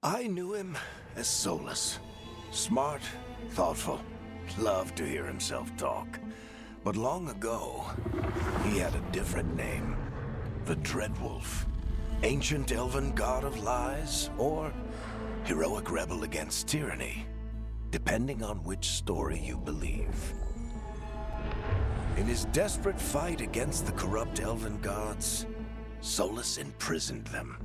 I knew him as Solus. Smart, thoughtful, loved to hear himself talk. But long ago, he had a different name. The Dreadwolf. Ancient elven god of lies, or heroic rebel against tyranny, depending on which story you believe. In his desperate fight against the corrupt elven gods, Solus imprisoned them,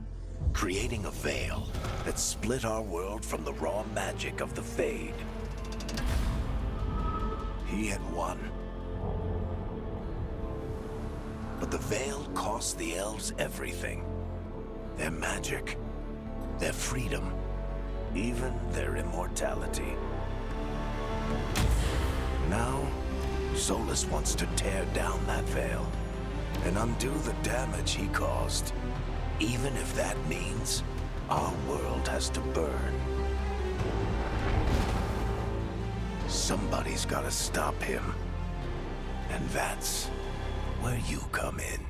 creating a veil that split our world from the raw magic of the Fade. He had won. But the veil cost the elves everything. Their magic, their freedom, even their immortality. Now, Solus wants to tear down that veil and undo the damage he caused, even if that means our world has to burn. Somebody's gotta stop him, and that's where you come in.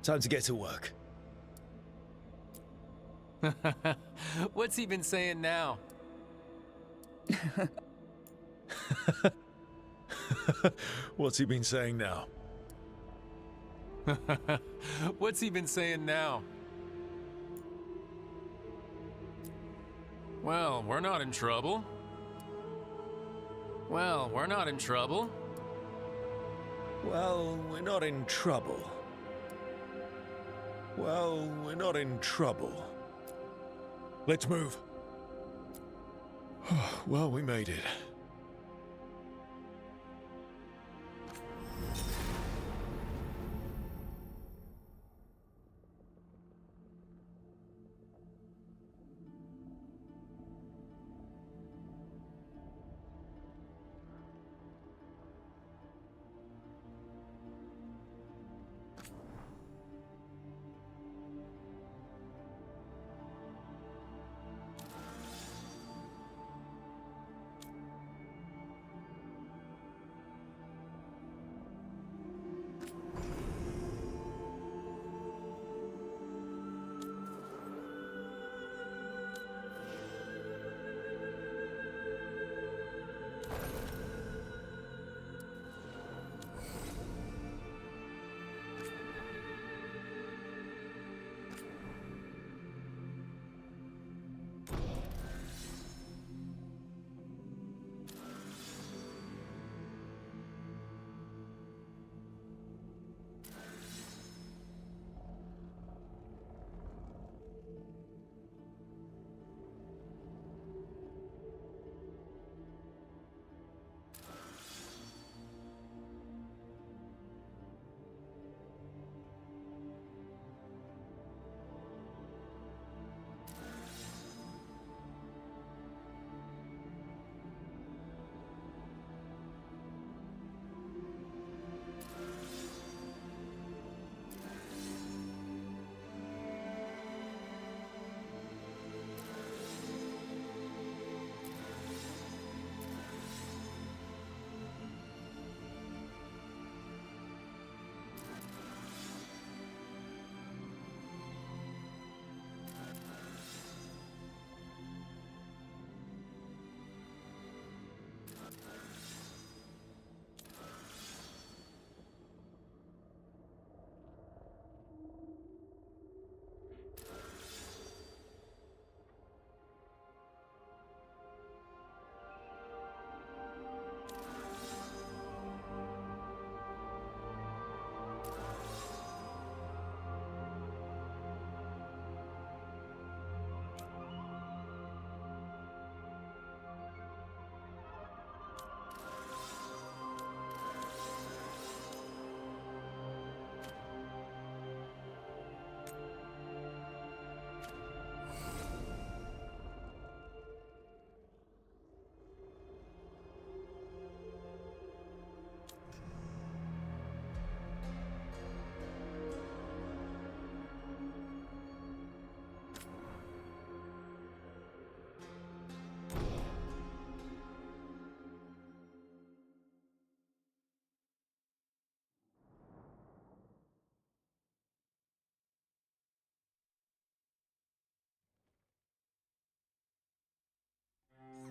Time to get to work. What's he been saying now? What's he been saying now? What's he been saying now? Well, we're not in trouble. Well, we're not in trouble. Well, we're not in trouble. Well, we're not in trouble. Let's move. Well, we made it.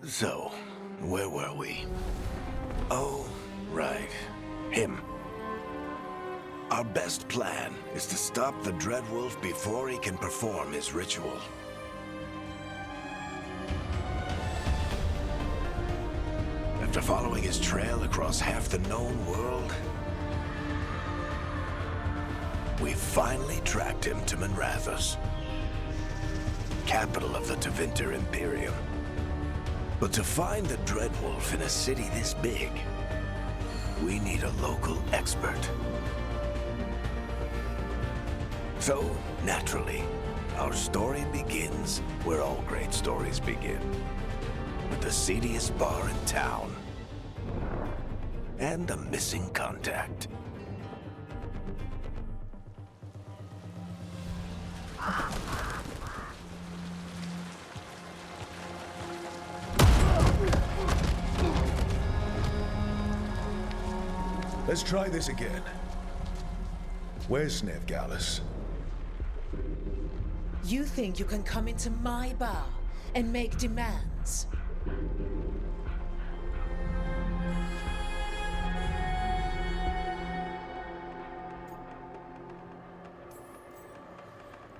So, where were we? Oh, right. Him. Our best plan is to stop the Dreadwolf before he can perform his ritual. After following his trail across half the known world, we finally tracked him to Minrathous, capital of the Tevinter Imperium. But to find the Dreadwolf in a city this big, we need a local expert. So, naturally, our story begins where all great stories begin. With the seediest bar in town. And a missing contact. Let's try this again. Where's Veilguard? You think you can come into my bar and make demands?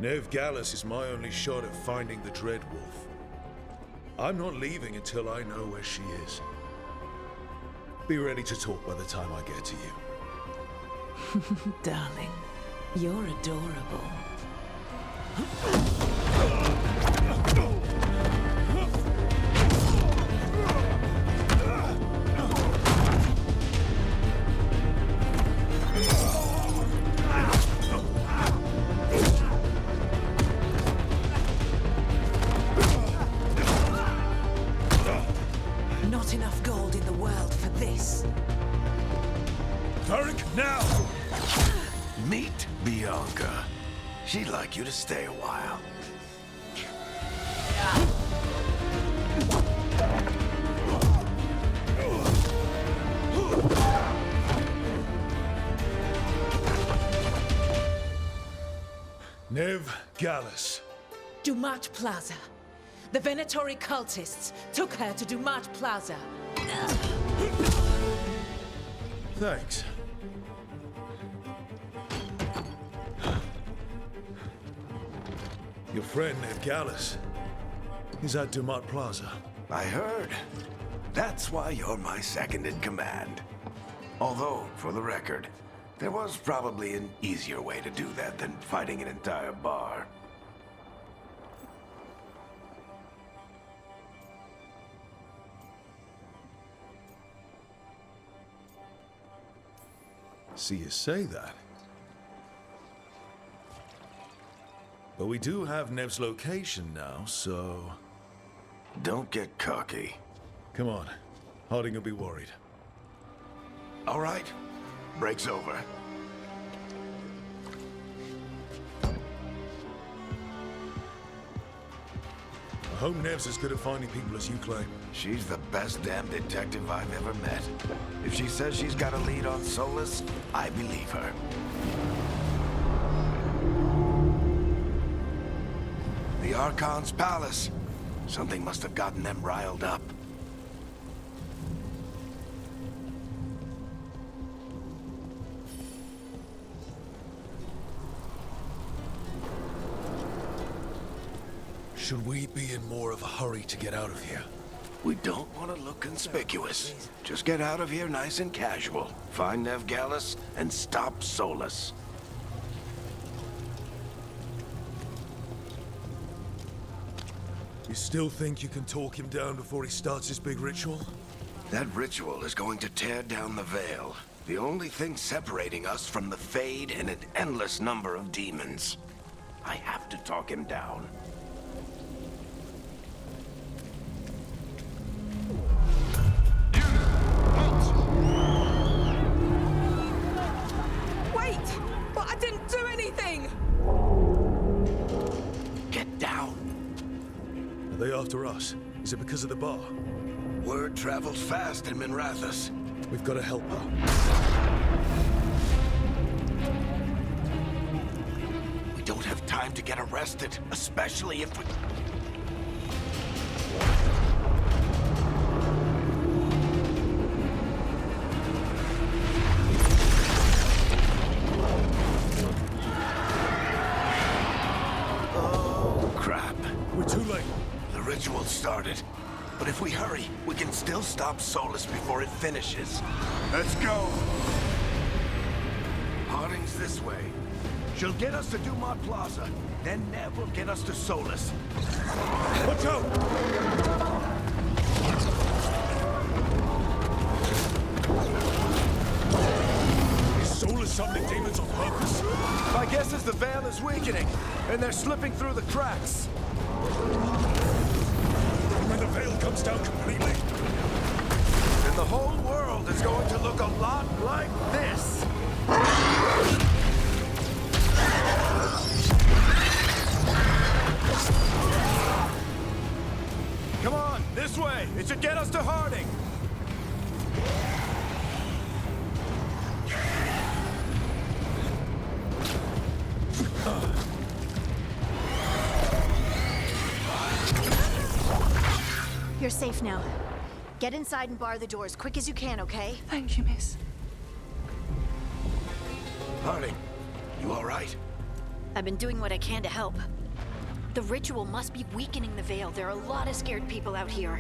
Veilguard is my only shot at finding the Dread Wolf. I'm not leaving until I know where she is. Be ready to talk by the time I get to you. Darling, you're adorable. Not enough gold in the world for this. Tarek, now! Meet Bianca. She'd like you to stay a while. Veilguard. Dumat Plaza. The Venatori cultists took her to Dumat Plaza. Thanks. Your friend Veilguard is at Dumat Plaza. I heard. That's why you're my second in command. Although, for the record, there was probably an easier way to do that than fighting an entire bar. See you say that. But we do have Nev's location now, so... Don't get cocky. Come on. Harding will be worried. All right. Break's over. I hope Nev's as good at finding people as you claim. She's the best damn detective I've ever met. If she says she's got a lead on Solus, I believe her. The Archon's palace. Something must have gotten them riled up. Should we be in more of a hurry to get out of here? We don't want to look conspicuous. Just get out of here nice and casual. Find Veilguard and stop Solus. You still think you can talk him down before he starts his big ritual? That ritual is going to tear down the veil. The only thing separating us from the Fade and an endless number of demons. I have to talk him down. Wait! But I didn't do anything! Get down. Are they after us? Is it because of the bar? Word travels fast in Minrathous. We've got to help her. We don't have time to get arrested, especially if we... Oh, crap. We're too late. The ritual started. But if we hurry, we can still stop Solus before it finishes. Let's go! Harding's this way. She'll get us to Dumat Plaza. Then Nev will get us to Solus. Watch out! Is Solus summoning demons on purpose? My guess is the veil is weakening, and they're slipping through the cracks. When the veil comes down completely? Then the whole world is going to look a lot like this. Come on, this way. It should get us to Harding. safe now. Get inside and bar the door as quick as you can, okay? Thank you, miss. Harding, you all right? I've been doing what I can to help. The ritual must be weakening the Veil. There are a lot of scared people out here.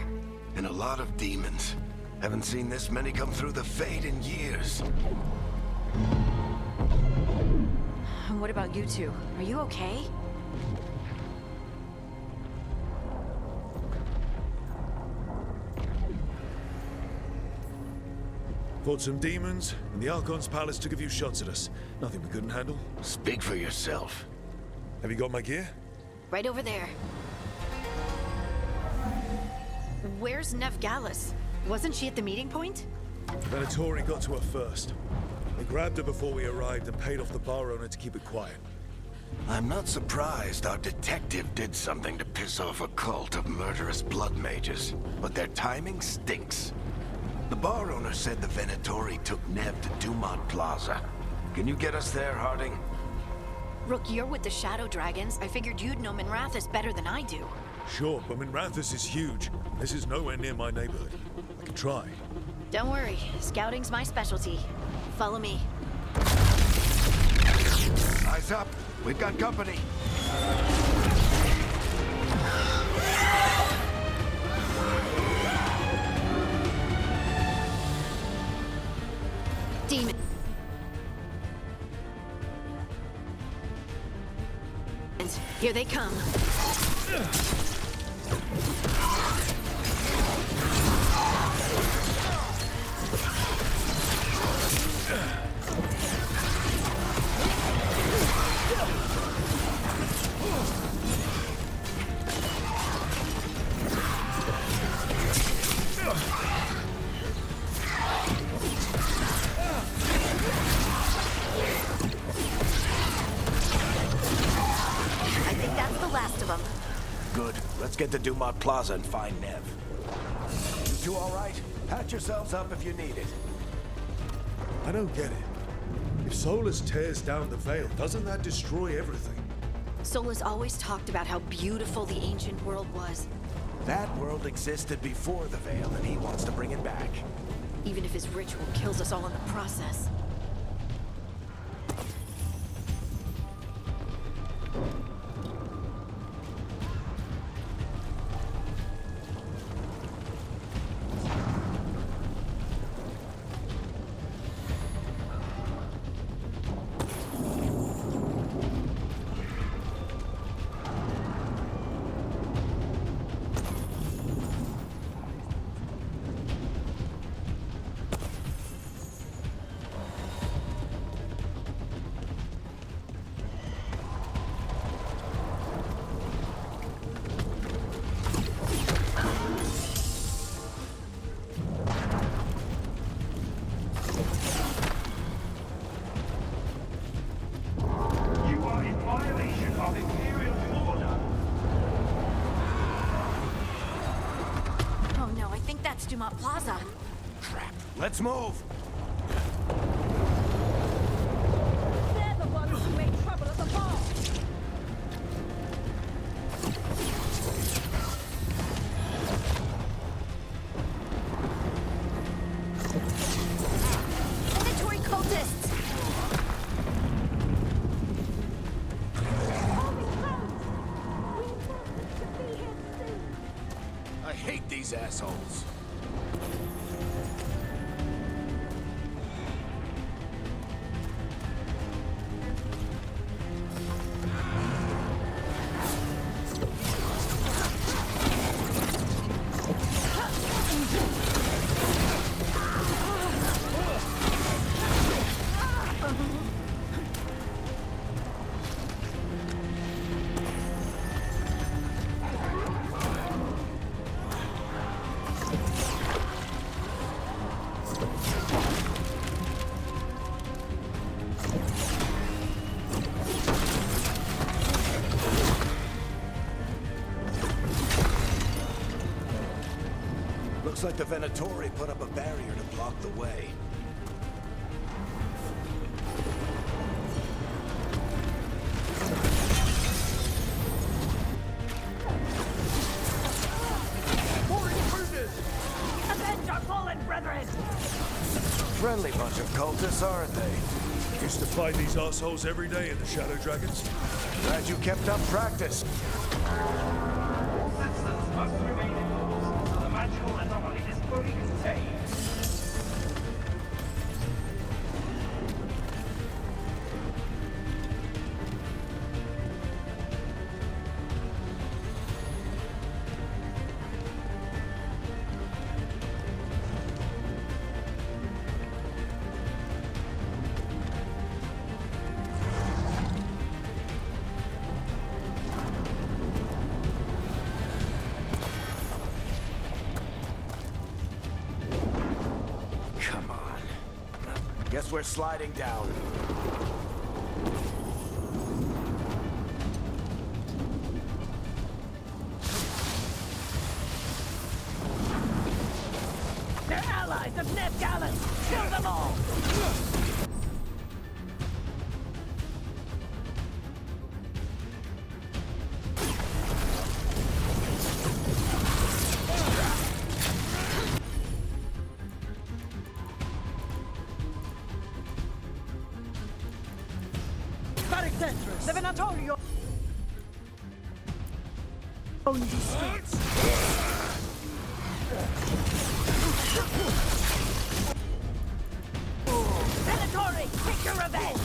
And a lot of demons. Haven't seen this many come through the Fade in years. And what about you two? Are you okay? Fought some demons, and the Archon's palace took a few shots at us. Nothing we couldn't handle. Speak for yourself. Have you got my gear? Right over there. Where's Nev Gallus? Wasn't she at the meeting point? Venatori got to her first. They grabbed her before we arrived and paid off the bar owner to keep it quiet. I'm not surprised our detective did something to piss off a cult of murderous blood mages, but their timing stinks. The bar owner said the Venatori took Nev to Dumont Plaza. Can you get us there, Harding? Rook, you're with the Shadow Dragons. I figured you'd know Minrathous better than I do. Sure, but Minrathous is huge. This is nowhere near my neighborhood. I can try. Don't worry, scouting's my specialty. Follow me. Eyes up. We've got company. Demon. Here they come. Good. Let's get to Dumont Plaza and find Nev. You two all right? Patch yourselves up if you need it. I don't get it. If Solus tears down the Veil, doesn't that destroy everything? Solus always talked about how beautiful the ancient world was. That world existed before the Veil, and he wants to bring it back. Even if his ritual kills us all in the process. Dumont Plaza. Crap. Let's move! They're the ones who made trouble at the bar. Predatory cultists! I hate these assholes. Looks like the Venatori put up a barrier to block the way. friendly bunch of cultists, aren't they? Used to fight these assholes every day in the Shadow Dragons. Glad you kept up practice. All citizens must remain indoors until the magical anomaly is fully contained. Come on. Guess we're sliding down. They're allies of Ned Gallus! Kill them all! The Venatorio! Own these streets! Venatori, take your revenge!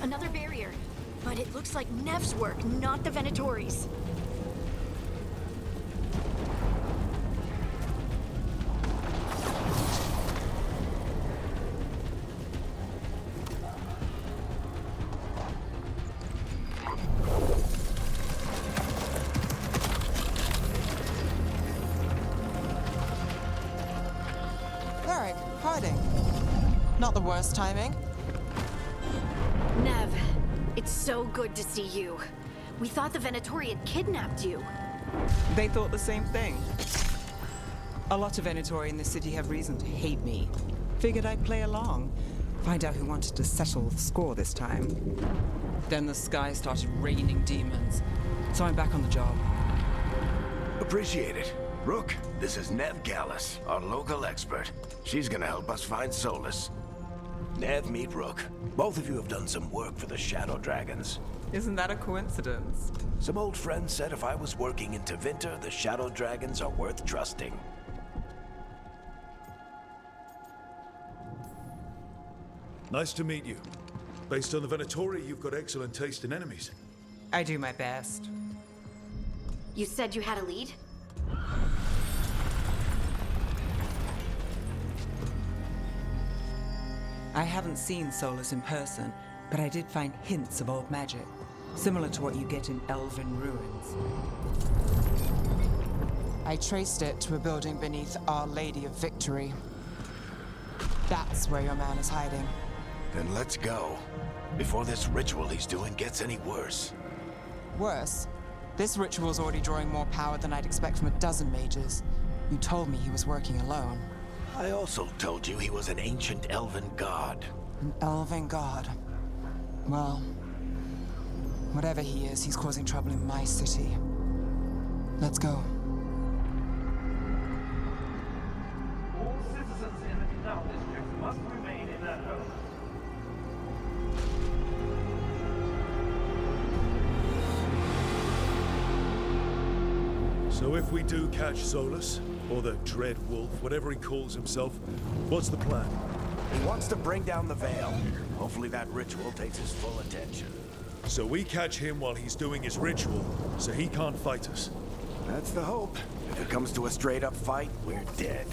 Another barrier. But it looks like Nev's work, not the Venatori's. Varric, hiding. Not the worst timing. Nev, it's so good to see you. We thought the Venatori had kidnapped you. They thought the same thing. A lot of Venatori in the city have reason to hate me. Figured I'd play along. Find out who wanted to settle the score this time. Then the sky started raining demons. So I'm back on the job. Appreciate it. Rook, this is Nev Gallus, our local expert. She's gonna help us find Solus. Nev, meet Rook. Both of you have done some work for the Shadow Dragons. Isn't that a coincidence? Some old friends said if I was working in Tevinter, the Shadow Dragons are worth trusting. Nice to meet you. Based on the Venatori, you've got excellent taste in enemies. I do my best. You said you had a lead? I haven't seen Solus in person, but I did find hints of old magic, similar to what you get in elven ruins. I traced it to a building beneath Our Lady of Victory. That's where your man is hiding. Then let's go. Before this ritual he's doing gets any worse. Worse, this ritual's already drawing more power than I'd expect from a dozen mages. You told me he was working alone. I also told you he was an ancient elven god. An elven god. Well, whatever he is, he's causing trouble in my city. Let's go. All citizens in the Canal District must remain in their homes. So if we do catch Solus, or the Dread Wolf, whatever he calls himself, what's the plan? He wants to bring down the Veil. Hopefully that ritual takes his full attention. So we catch him while he's doing his ritual, so he can't fight us. That's the hope. If it comes to a straight-up fight, we're dead.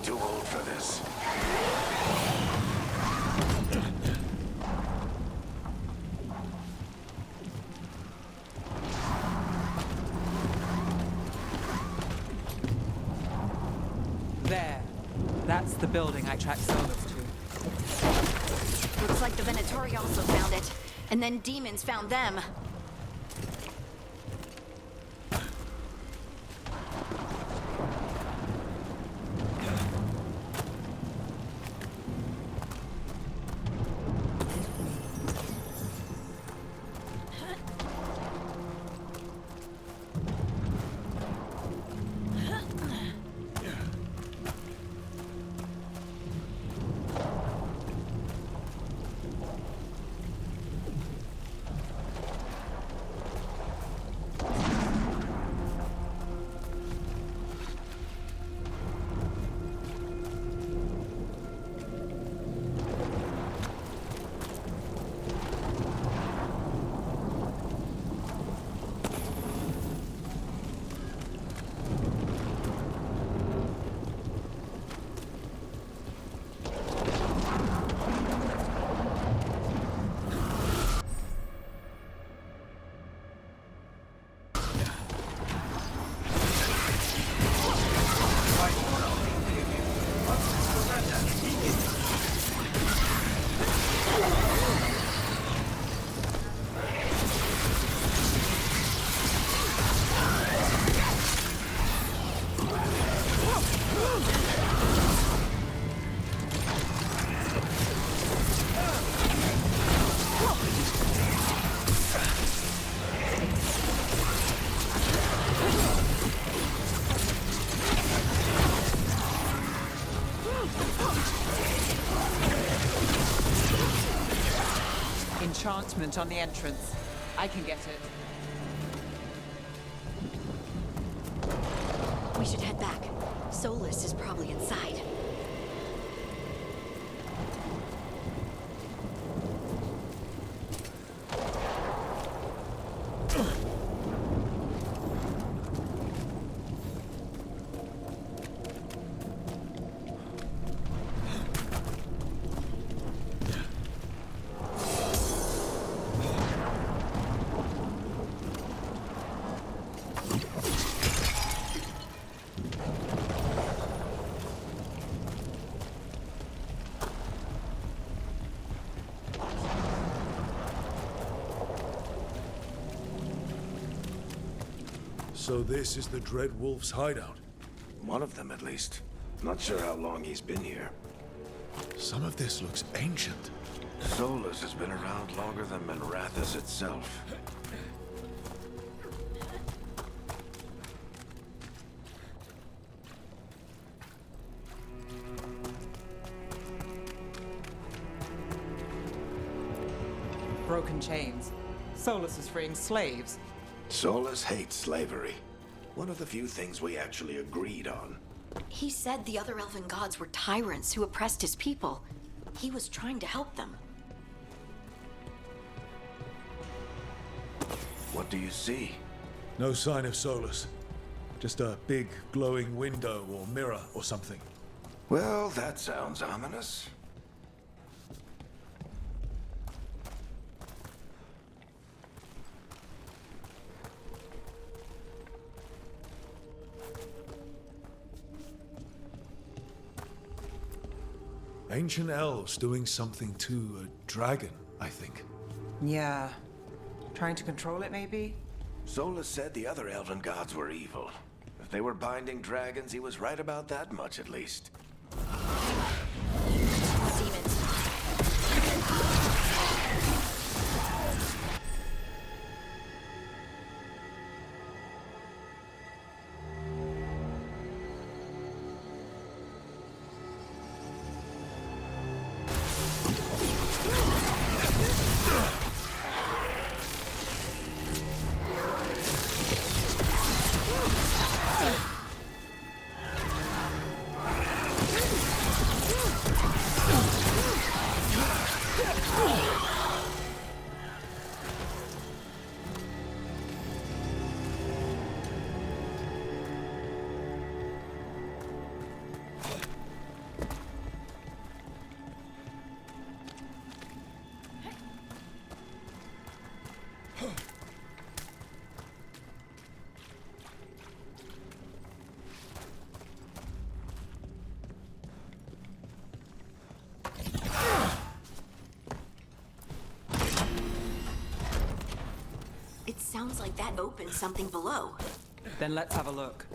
too old for this. There. That's the building I tracked Solus to. Looks like the Venatori also found it. And then demons found them. Enchantment on the entrance. I can get it. We should head back. Solus is probably inside. So this is the Dread Wolf's hideout. One of them, at least. Not sure how long he's been here. Some of this looks ancient. Solus has been around longer than Minrathous itself. Broken chains. Solus is freeing slaves. Solus hates slavery. One of the few things we actually agreed on. He said the other elven gods were tyrants who oppressed his people. He was trying to help them. What do you see? No sign of Solus. Just a big glowing window or mirror or something. Well, that sounds ominous. Ancient elves doing something to a dragon, I think. Yeah. Trying to control it, maybe? Solus said the other elven gods were evil. If they were binding dragons, he was right about that much, at least. Demons. Sounds like that opens something below. Then let's have a look.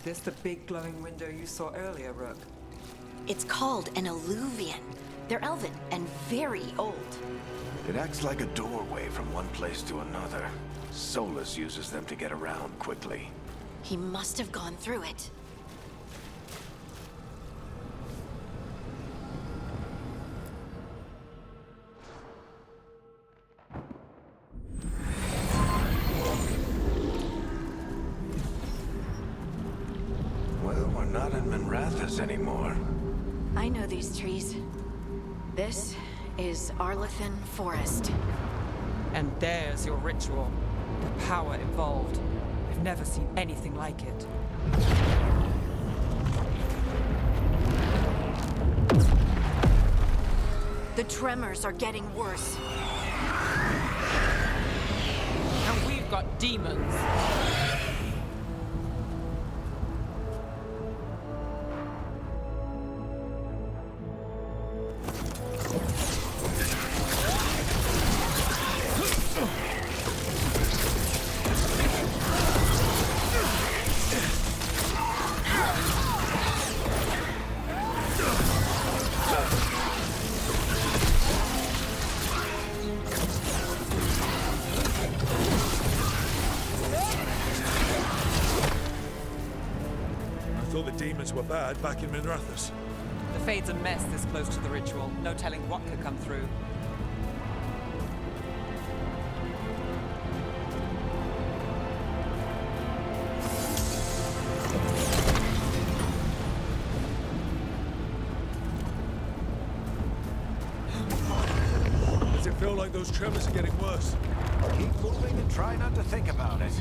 This the big glowing window you saw earlier, Rook? It's called an alluvian. They're elven and very old. It acts like a doorway from one place to another. Solus uses them to get around quickly. He must have gone through it. Well, we're not in Minrathous anymore. I know these trees. This is Arlethan Forest. And there's your ritual. The power involved. I've never seen anything like it. The tremors are getting worse. And we've got demons. I thought the demons were bad back in Minrathous. The Fade's a mess this close to the ritual. No telling what could come through. Does it feel like those tremors are getting worse? Keep moving and try not to think about it.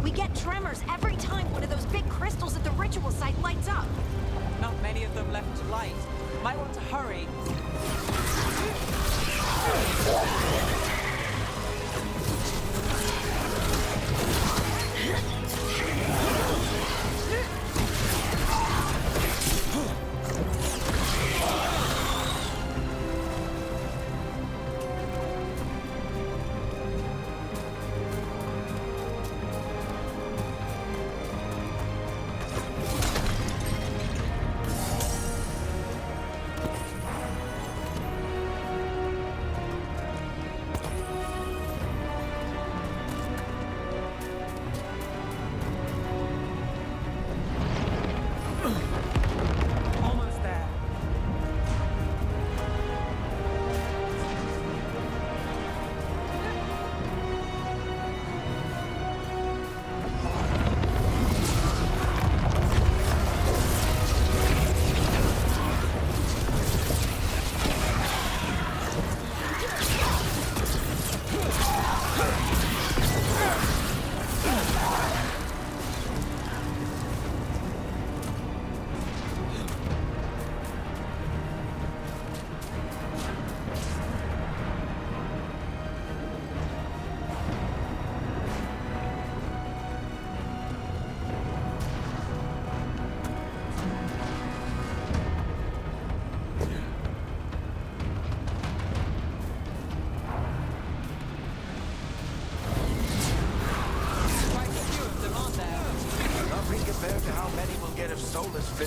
We get tremors every time one of those big crystals at the ritual site lights up. Not many of them left to light. Might want to hurry.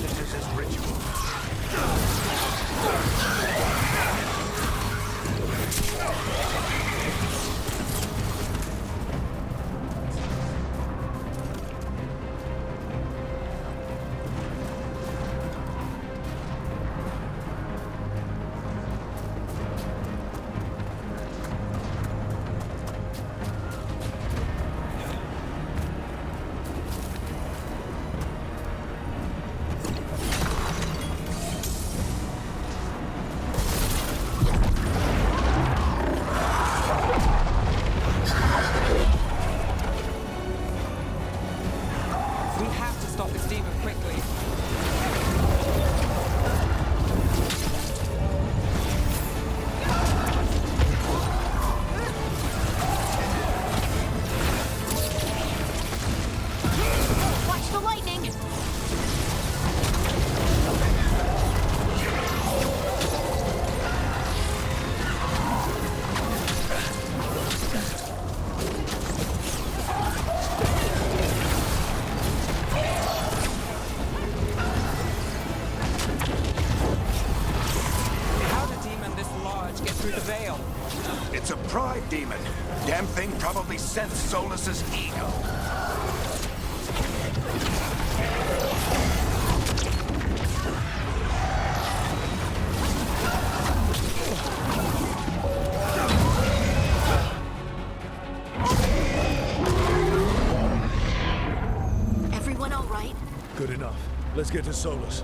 finishes his ritual. We have to stop this demon quickly. Watch the lightning! How did a demon this large get through the veil? It's a pride demon. Damn thing probably sensed Solus's ego. Everyone all right? Good enough. Let's get to Solus.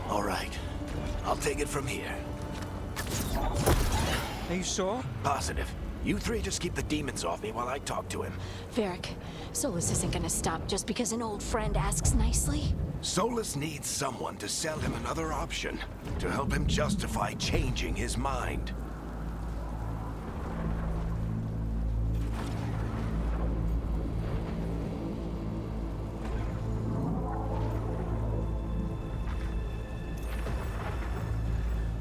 All right. I'll take it from here. Are you sure? Positive. You three just keep the demons off me while I talk to him. Varric, Solus isn't gonna stop just because an old friend asks nicely. Solus needs someone to sell him another option, to help him justify changing his mind.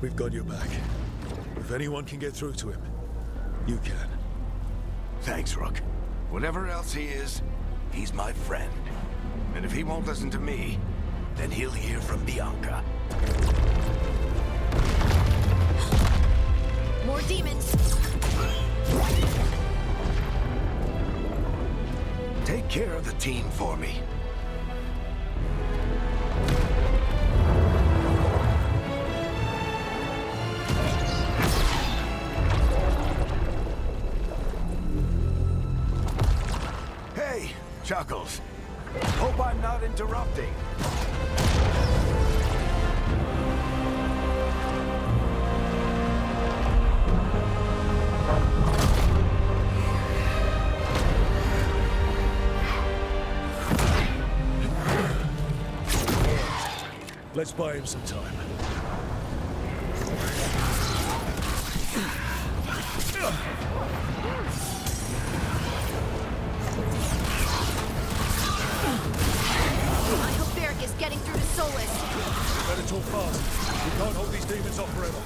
We've got your back. If anyone can get through to him, you can. Thanks, Rook. Whatever else he is, he's my friend. And if he won't listen to me, then he'll hear from Bianca. More demons! Take care of the team for me. Hey, Chuckles. Hope I'm not interrupting. Let's buy him some time. I hope Varric is getting through to Solus. Better talk fast. We can't hold these demons off forever.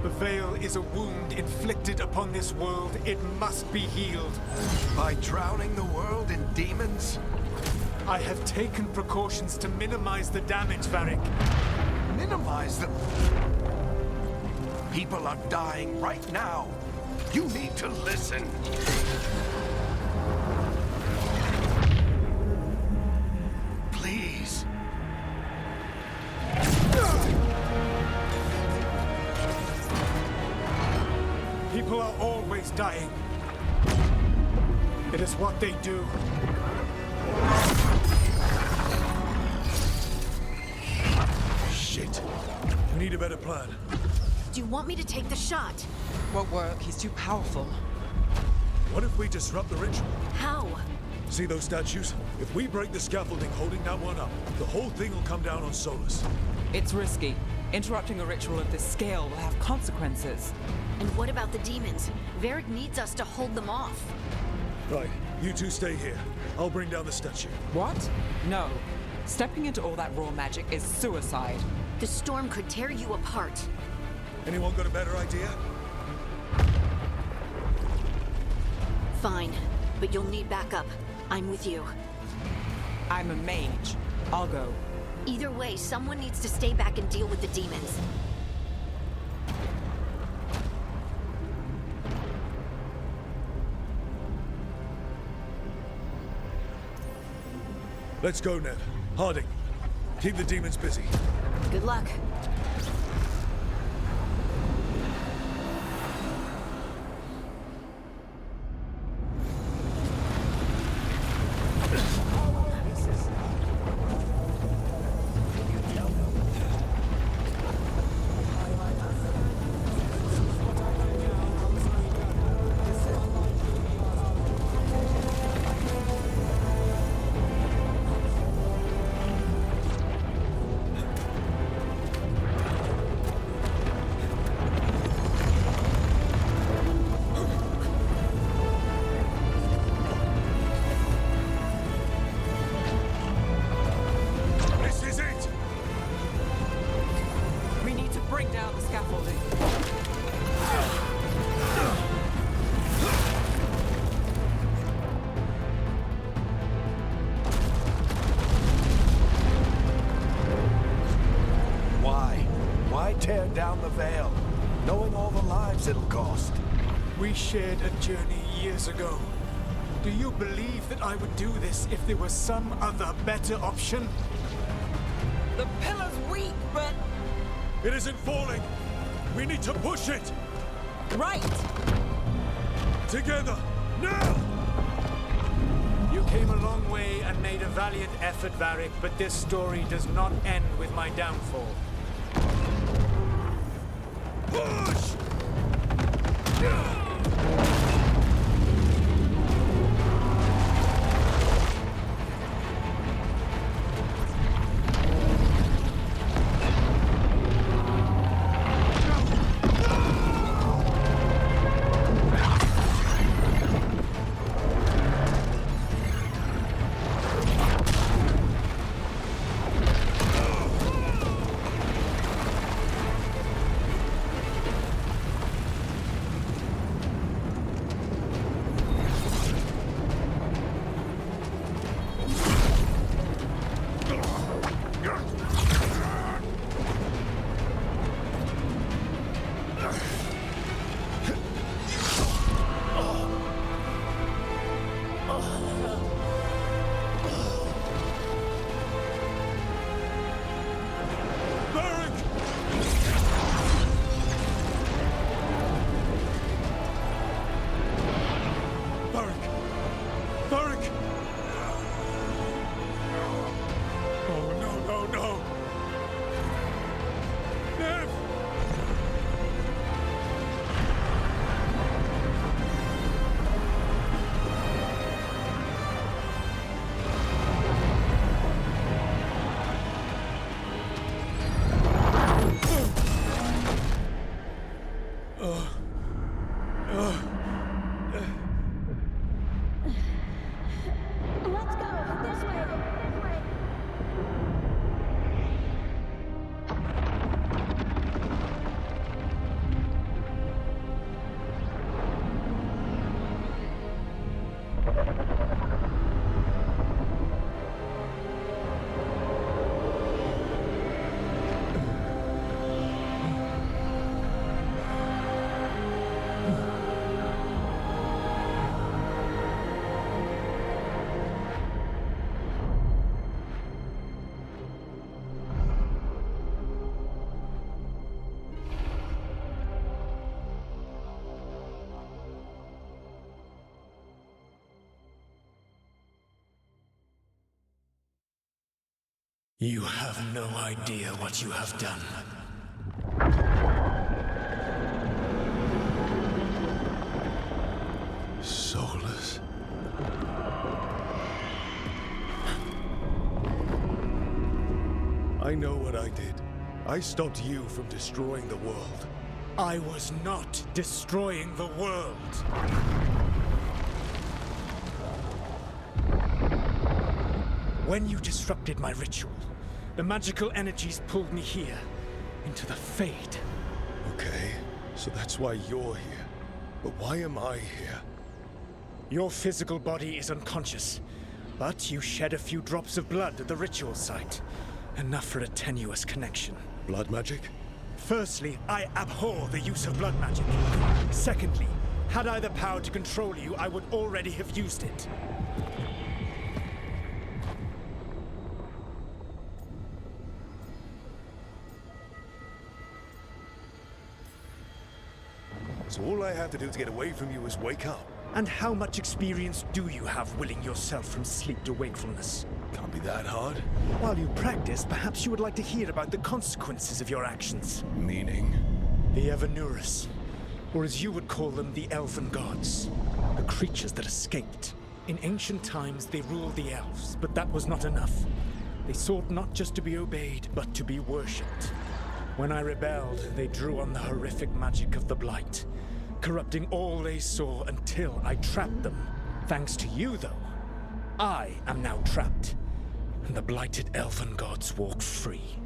The Veil is a wound inflicted upon this world. It must be healed. By drowning the world in demons? I have taken precautions to minimize the damage, Varric. Minimize the... People are dying right now. You need to listen. Please. People are always dying. It is what they do. Shit. We need a better plan. Do you want me to take the shot? Won't work. He's too powerful. What if we disrupt the ritual? How? See those statues? If we break the scaffolding holding that one up, the whole thing will come down on Solus. It's risky. Interrupting a ritual of this scale will have consequences. And what about the demons? Varric needs us to hold them off. Right, you two stay here. I'll bring down the statue. What? No. Stepping into all that raw magic is suicide. The storm could tear you apart. Anyone got a better idea? Fine, but you'll need backup. I'm with you. I'm a mage. I'll go. Either way, someone needs to stay back and deal with the demons. Let's go, Ned. Harding, keep the demons busy. Good luck. This is it! We need to bring down the scaffolding. Why tear down the Veil, knowing all the lives it'll cost? We shared a journey years ago. Do you believe that I would do this if there was some other better option? The pillar's weak, but... It isn't falling! We need to push it! Right! Together! Now! You came a long way and made a valiant effort, Varric, but this story does not end with my downfall. Push! Let's go! This way! This way! You have no idea what you have done. I know what I did. I stopped you from destroying the world. I was not destroying the world. When you disrupted my ritual, the magical energies pulled me here, into the Fade. Okay, so that's why you're here. But why am I here? Your physical body is unconscious, but you shed a few drops of blood at the ritual site. Enough for a tenuous connection. Blood magic? Firstly, I abhor the use of blood magic. Secondly, had I the power to control you, I would already have used it. So all I have to do to get away from you is wake up. And how much experience do you have willing yourself from sleep to wakefulness? Can't be that hard. While you practice, perhaps you would like to hear about the consequences of your actions. Meaning? The Evanurus, or as you would call them, the Elven Gods. The creatures that escaped. In ancient times, they ruled the elves, but that was not enough. They sought not just to be obeyed, but to be worshipped. When I rebelled, they drew on the horrific magic of the Blight, corrupting all they saw until I trapped them. Thanks to you, though, I am now trapped, and the blighted Elven Gods walk free.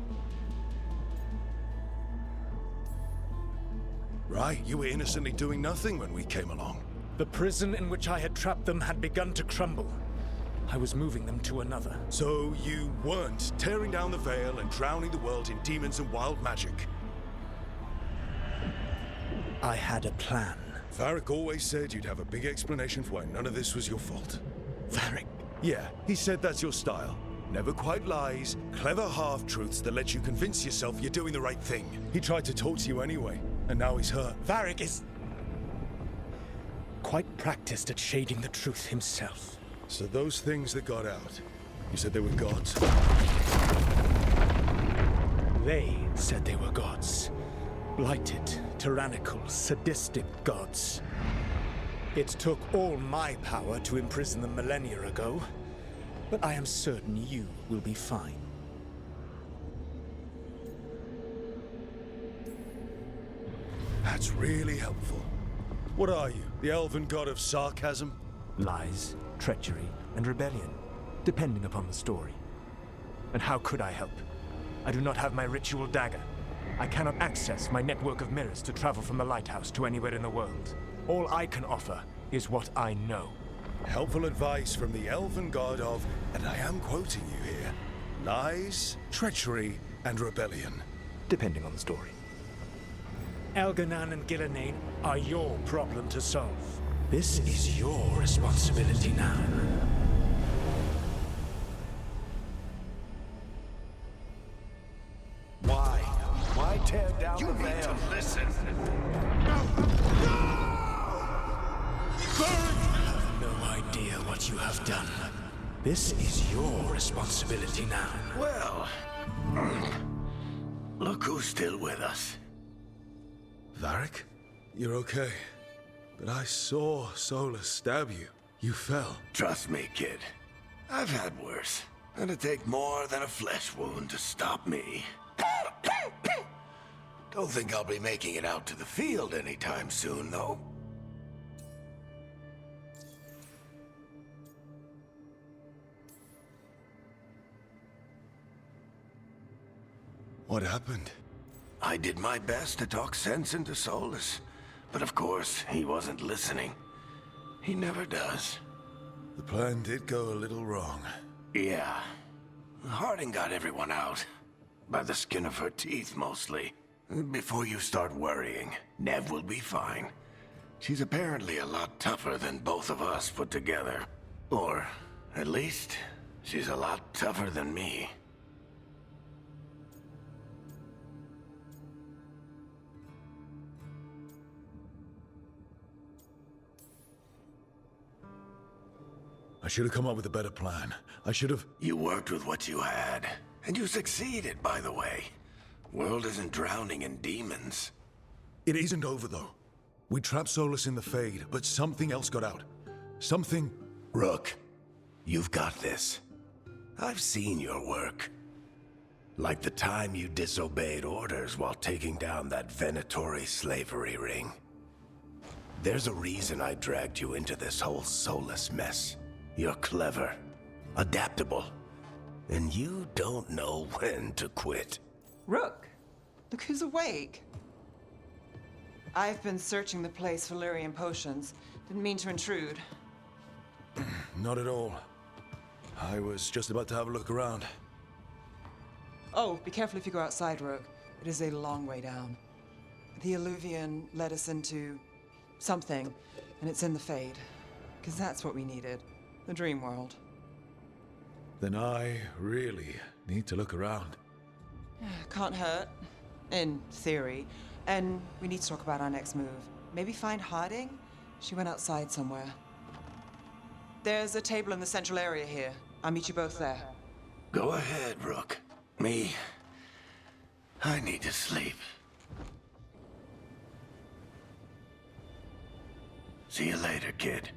Right, you were innocently doing nothing when we came along. The prison in which I had trapped them had begun to crumble. I was moving them to another. So you weren't tearing down the veil and drowning the world in demons and wild magic. I had a plan. Varric always said you'd have a big explanation for why none of this was your fault. Varric? Yeah, he said that's your style. Never quite lies, clever half-truths that let you convince yourself you're doing the right thing. He tried to talk to you anyway, and now he's hurt. Varric is quite practiced at shading the truth himself. So those things that got out, you said they were gods? They said they were gods. Blighted, tyrannical, sadistic gods. It took all my power to imprison them millennia ago, but I am certain you will be fine. That's really helpful. What are you, the elven god of sarcasm? Lies, treachery, and rebellion, depending upon the story. And how could I help? I do not have my ritual dagger. I cannot access my network of mirrors to travel from the lighthouse to anywhere in the world. All I can offer is what I know. Helpful advice from the elven god of, and I am quoting you here, lies, treachery, and rebellion. Depending on the story. Elganan and Gillenane are your problem to solve. This is your responsibility now. Why tear down the veil? You need to listen. You have no idea what you have done. This is your responsibility now. Well, look who's still with us. Varric? You're okay. But I saw Solus stab you. You fell. Trust me, kid. I've had worse. It'd take more than a flesh wound to stop me. Don't think I'll be making it out to the field anytime soon, though. What happened? I did my best to talk sense into Solus, but of course, he wasn't listening. He never does. The plan did go a little wrong. Yeah. Harding got everyone out. By the skin of her teeth, mostly. Before you start worrying, Nev will be fine. She's apparently a lot tougher than both of us put together. Or, at least, she's a lot tougher than me. I should have come up with a better plan. I should have... You worked with what you had. And you succeeded, by the way. World isn't drowning in demons. It isn't over, though. We trapped Solus in the Fade, but something else got out. Something... Rook, you've got this. I've seen your work. Like the time you disobeyed orders while taking down that Venatori slavery ring. There's a reason I dragged you into this whole soulless mess. You're clever, adaptable, and you don't know when to quit. Rook, look who's awake. I've been searching the place for Lyrian potions. Didn't mean to intrude. Not at all. I was just about to have a look around. Oh, be careful if you go outside, Rook. It is a long way down. The Alluvian led us into something, and it's in the Fade. Because that's what we needed. The dream world. Then I really need to look around. Can't hurt. In theory. And we need to talk about our next move. Maybe find Harding? She went outside somewhere. There's a table in the central area here. I'll meet you both there. Go ahead, Rook. I need to sleep. See you later, kid.